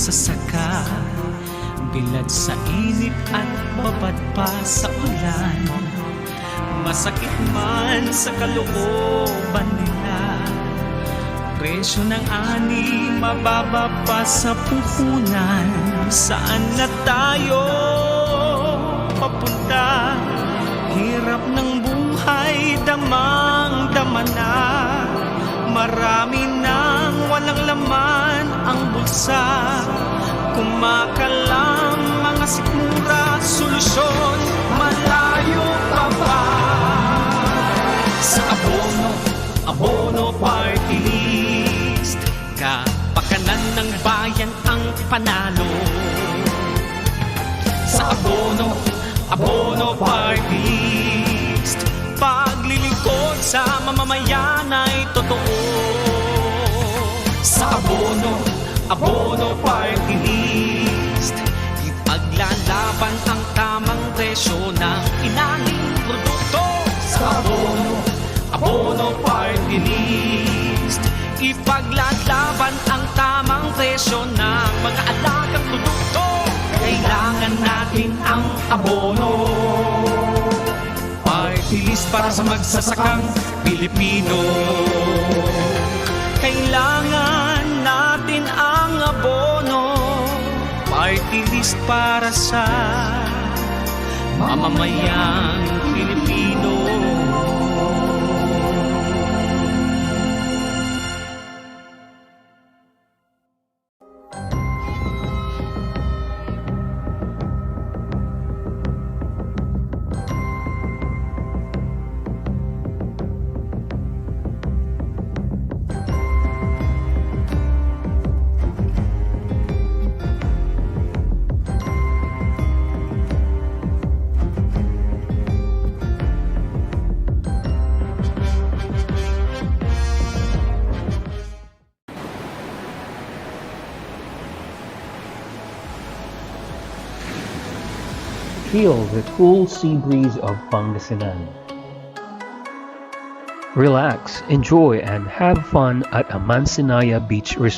magsasaka, bilad sa init at babad pa sa ulan. Masakit man sa kalooban nila, presyo ng ani mababa pa sa puhunan. Saan na tayo papunta? Hirap ng buhay, damang-dama na. Marami nang walang laman ang bulsa. Kumakalam mga sikmura, solusyon malayo pa ba? Sa Abono Party List, kapakanan ng bayan ang panalo. Sa Abono Party List, paglilingkod sa mamamayan ay totoo. Sa Abono Party List, ipaglalaban ang tamang presyo ng inaling produkto. Sa Abono Party List, ipaglalaban ang tamang presyo ng mga alagang produkto. Kailangan natin ang abono. Party list para sa magsasakang Pilipino. Kailangan natin ang abono. Party list para sa mamamayang Pilipino. Feel the cool sea breeze of Pangasinan. Relax, enjoy, and have fun at Amansinaya Beach Resort.